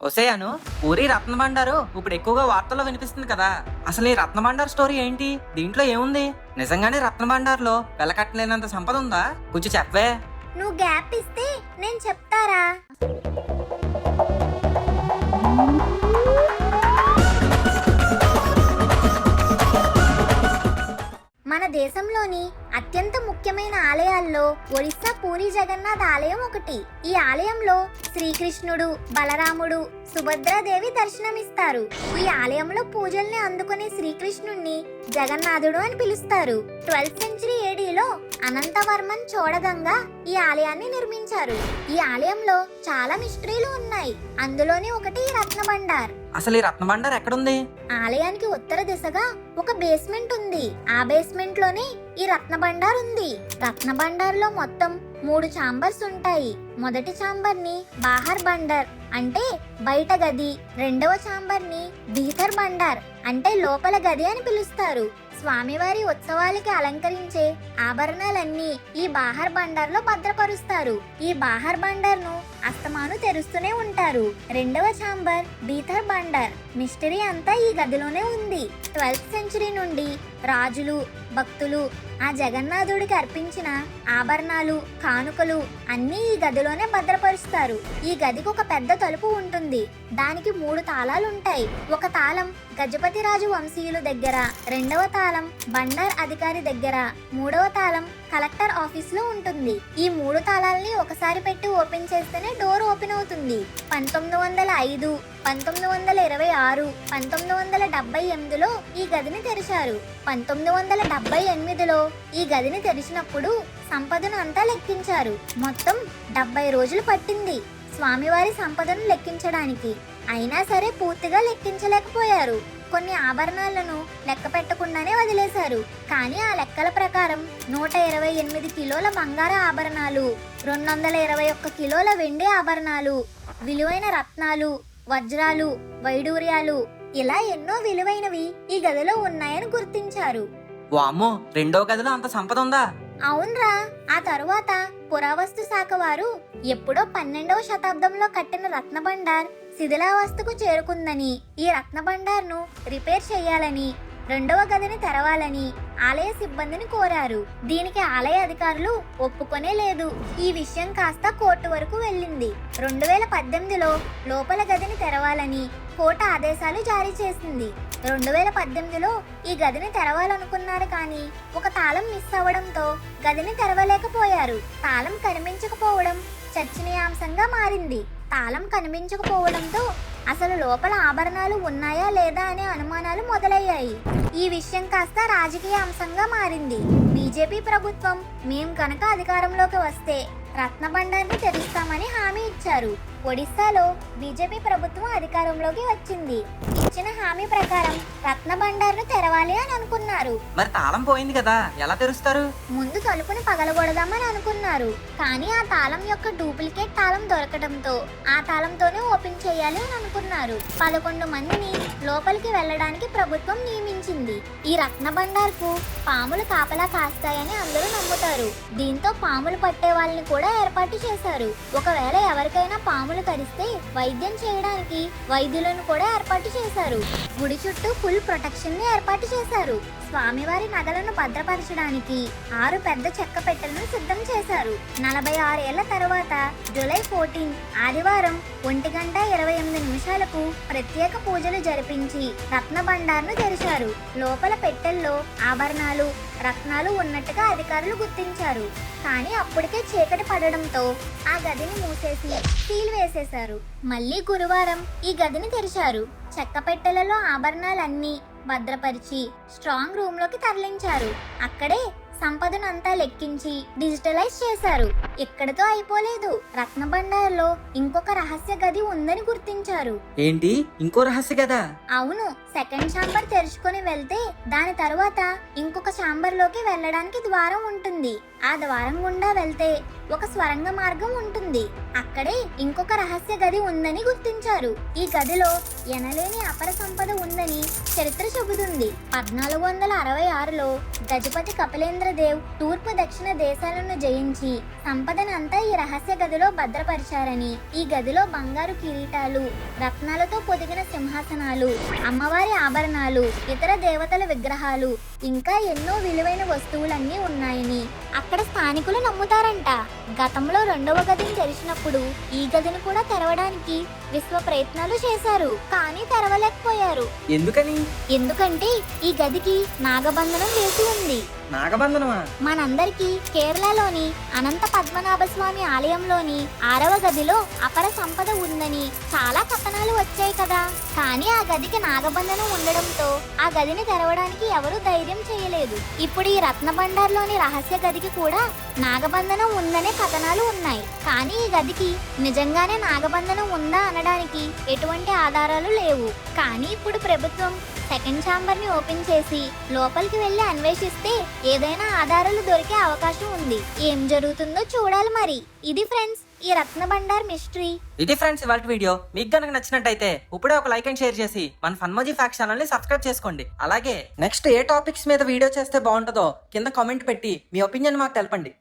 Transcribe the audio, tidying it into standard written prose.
ఒసేయను పూరి రత్నభండారు ఇప్పుడు ఎక్కువగా వార్తల్లో వినిపిస్తుంది కదా. అసలు ఈ రత్నభండార్ స్టోరీ ఏంటి? దీంట్లో ఏముంది? నిజంగానే రత్నభండార్లో వెలకట్టలేనంత సంపద ఉందా? కొంచెం చెప్పవే. నువ్వు గ్యాప్ ఇస్తే నేను చెప్తారా. మన దేశంలోని అత్యంత ముఖ్యమైన ఆలయాల్లో ఒరిస్సా పూరి జగన్నాథ్ ఆలయం ఒకటి. ఈ ఆలయంలో శ్రీకృష్ణుడు, బలరాముడు, సుభద్రాదేవి దర్శనమిస్తారు. ఈ ఆలయంలో పూజల్ని అందుకునే శ్రీకృష్ణుణ్ణి జగన్నాథుడు అని పిలుస్తారు. 12th సెంచరీ ఏడీలో అనంతవర్మన్ చోడగంగా ఈ ఆలయాన్ని నిర్మించారు. ఈ ఆలయంలో చాలా మిస్టరీలు ఉన్నాయి. అందులోని ఒకటి ఈ రత్నభండార్. అసలు ఈ రత్నభండార్ ఎక్కడుంది? ఆలయానికి ఉత్తర దిశగా ఒక బేస్మెంట్ ఉంది. ఆ బేస్మెంట్ లోనే ఈ రత్నభండార్ ఉంది. రత్నభండార్ లో మొత్తం 3 ఛాంబర్స్ ఉంటాయి. మొదటి ఛాంబర్ ని బాహర్ బండర్ అంటే బయట గది, రెండవ ఛాంబర్ ని భీతర్ బండార్ అంటే లోపల గది అని పిలుస్తారు. స్వామివారి ఉత్సవాలకి అలంకరించే ఆభరణాలన్నీ ఈ బాహర్ బండార్ లో భద్రపరుస్తారు. ఈ బాహర్ బండార్ ను అస్తమాను తెరుస్తూనే ఉంటారు. రెండవ ఛాంబర్ భీతర్ బండార్. మిస్టరీ అంతా ఈ గదిలోనే ఉంది. 12th సెంచరీ నుండి రాజులు, భక్తులు ఆ జగన్నాథుడికి అర్పించిన ఆభరణాలు, కానుకలు అన్నీ ఈ గదిలోనే భద్రపరుస్తారు. ఈ గదికి ఒక పెద్ద తలుపు ఉంటుంది. దానికి 3 తాళాలుంటాయి. ఒక తాళం గజపతి రాజు వంశీయుల దగ్గర, రెండవ తాళం బండార్ అధికారి దగ్గర, మూడవ తాళం కలెక్టర్ ఆఫీస్ లో ఉంటుంది. ఈ 3 తాళాలని ఒకసారి పెట్టి ఓపెన్ చేస్తేనే డోర్ ఓపెన్ అవుతుంది. 1905, 1926, 1978లో ఈ గదిని తెరిచారు. 1978లో ఈ గదిని తెరిచినప్పుడు సంపదను అంతా లెక్కించారు. మొత్తం 70 రోజులు పట్టింది స్వామివారి సంపదను లెక్కించడానికి. అయినా సరే పూర్తిగా లెక్కించలేకపోయారు. కొన్ని ఆభరణాలను లెక్క పెట్టకుండానే వదిలేశారు. కానీ ఆ లెక్కల ప్రకారం 128 కిలోల బంగారు ఆభరణాలు, 221 కిలోల వెండి ఆభరణాలు, విలువైన రత్నాలు, వజ్రాలు, వైడూర్యాలు ఇలా ఎన్నో విలువైనవి ఈ గదిలో ఉన్నాయని గుర్తించారు. వామ్మో, రెండో గదిలో అంత సంపద ఉందా? అవునరా. ఆ తరువాత పురావస్తు శాఖ వారు ఎప్పుడో 12వ శతాబ్దంలో కట్టిన రత్నభండార్ శిథిలావస్థకు చేరుకుందని, ఈ రత్నభండార్ను రిపేర్ చేయాలని, రెండవ గదిని తెరవాలని ఆలయ సిబ్బందిని కోరారు. దీనికి ఆలయ అధికారులు ఒప్పుకొనే లేదు. ఈ విషయం కాస్త కోర్టు వరకు వెళ్ళింది. 2018లో లోపల గదిని తెరవాలని కోర్టు ఆదేశాలు జారీ చేసింది. 2018లో ఈ గదిని తెరవాలనుకున్నారు కానీ ఒక తాళం మిస్ అవ్వడంతో గదిని తెరవలేకపోయారు. తాళం కనిపించకపోవడం చర్చనీయాంశంగా మారింది. తాళం కనిపించకపోవడంతో అసలు లోపల ఆభరణాలు ఉన్నాయా లేదా అనే అనుమానాలు మొదలయ్యాయి. ఈ విషయం కాస్త రాజకీయ అంశంగా మారింది. బీజేపీ ప్రభుత్వం మేం కనుక అధికారంలోకి వస్తే రత్నభండార్ని తెరుస్తామని హామీ ఇచ్చారు. ఒడిశాలో బీజేపీ ప్రభుత్వం అధికారంలోకి వచ్చింది. ఇచ్చిన హామీ ప్రకారం రత్నభండార్ను తెరవాలి అని అనుకున్నారు. మరి తాళం పోయింది కదా, ఎలా తెరుస్తారు? ముందు తలుపుని పగలగొడదామని అనుకున్నారు. కానీ ఆ తాళం యొక్క డూప్లికేట్ తాళం దొరకడంతో ఆ తాళంతోనే ఓపెన్ చేయాలి అని అనుకున్నారు. 11 మందిని లోపలికి వెళ్ళడానికి ప్రభుత్వం నియమించింది. ఈ రత్నభండార్కు పాములు కాపలా కాస్తాయని అందరూ నమ్ముతారు. దీంతో పాములు పట్టే వాళ్ళని కూడా ఏర్పాటు చేశారు. ఒకవేళ ఎవరికైనా పాములు కరిస్తే వైద్యం చేయడానికి వైద్యులను కూడా ఏర్పాటు చేశారు. గుడి చుట్టూ ఫుల్ ప్రొటెక్షన్ ని ఏర్పాటు చేశారు. స్వామివారి నగలను భద్రపరచడానికి 6 పెద్ద చెక్క పెట్టెలను సిద్ధం చేశారు. 46 ఏళ్ల తర్వాత జూలై 14 ఆదివారం 1:28 ప్రత్యేక పూజలు జరిపించి రత్నభండార్ను తెరిచారు. లోపల పెట్టెల్లో ఆభరణాలు, రత్నాలు ఉన్నట్టుగా అధికారులు గుర్తించారు. కానీ అప్పటికే చీకటి పడడంతో ఆ గదిని మూసేసి సీల్ వేసేశారు. మళ్ళీ గురువారం ఈ గదిని తెరిచారు. చెక్క పెట్టెలలో ఆభరణాలన్నీ భద్రపరిచి స్ట్రాంగ్ రూమ్ లోకి తరలించారు. అక్కడే సంపదనంతా లెక్కించి డిజిటలైజ్ చేశారు. ఇక్కడితో అయిపోలేదు. రత్నభండార్లో ఇంకొక రహస్య గది ఉందని గుర్తించారు. ఏంటి, ఇంకో రహస్య గదా? అవును. సెకండ్ ఛాంబర్ తెరుచుకొని వెళ్తే దాని తరువాత ఇంకొక ఛాంబర్ లోకి వెళ్ళడానికి ద్వారం ఉంటుంది. ఆ ద్వారం గుండా వెళ్తే ఒక స్వరంగ మార్గం ఉంటుంది. అక్కడే ఇంకొక రహస్య గది ఉందని గుర్తించారు. ఈ గదిలో ఎనలేని అపర సంపద ఉందని చరిత్ర చెబుతుంది. 1466లో గజపతి కపిలేంద్ర దేవ్ తూర్పు దక్షిణ దేశాలను జయించి సంపద సంపదనంతా ఈ రహస్య గదిలో భద్రపరిచారని, ఈ గదిలో బంగారు కిరీటాలు, రత్నాలతో పొదిగిన సింహాసనాలు, అమ్మవారి ఆభరణాలు, ఇతర దేవతల విగ్రహాలు, ఇంకా ఎన్నో విలువైన వస్తువులన్నీ ఉన్నాయని అక్కడ స్థానికులు నమ్ముతారంట. గతంలో రెండవ గదిని తెరిచినప్పుడు ఈ గదిని కూడా తెరవడానికి విశ్వ ప్రయత్నాలు చేశారు, కానీ తెరవలేకపోయారు. ఎందుకంటే ఈ గదికి నాగబంధనం వేసి ఉంది. నాగబంధనమా? మనందరికీ కేరళలోని అనంత పద్మనాభ స్వామి ఆలయంలోని 6వ గదిలో అపర సంపద ఉందని చాలా కథనాలు వచ్చాయి కదా. కానీ ఆ గదికి నాగబంధనం ఉండడంతో ఆ గదిని తెరవడానికి ఎవరూ ధైర్యం చేయలేదు. ఇప్పుడు ఈ రత్నభండార్లోని రహస్య గదికి కూడా నాగబంధనం ఉందనే కథనాలు ఉన్నాయి. కానీ ఈ గదికి నిజంగానే నాగబంధనం ఉందా అనడానికి ఎటువంటి ఆధారాలు లేవు. కానీ ఇప్పుడు ప్రభుత్వం సెకండ్ ఛాంబర్ ని ఓపెన్ చేసి లోపలికి వెళ్లి అన్వేషిస్తే ఏదైనా ఆధారాలు దొరికే అవకాశం ఉంది. ఏం జరుగుతుందో చూడాలి మరి. ఇది ఫ్రెండ్స్ ఈ రత్నభండార్ మిస్టరీ. ఇది ఫ్రెండ్స్ ఇవాళ వీడియో. మీకు గనక నచ్చినట్టయితే ఇప్పుడే ఒక లైక్ అండ్ షేర్ చేసి మన ఫన్మోజీ ఫ్యాక్స్ ఛానల్ ని సబ్స్క్రైబ్ చేసుకోండి. అలాగే నెక్స్ట్ ఏ టాపిక్స్ మీద వీడియో చేస్తే బాగుంటుందో కింద కామెంట్ పెట్టి మీ ఒపీనియన్ మాకు తెలపండి.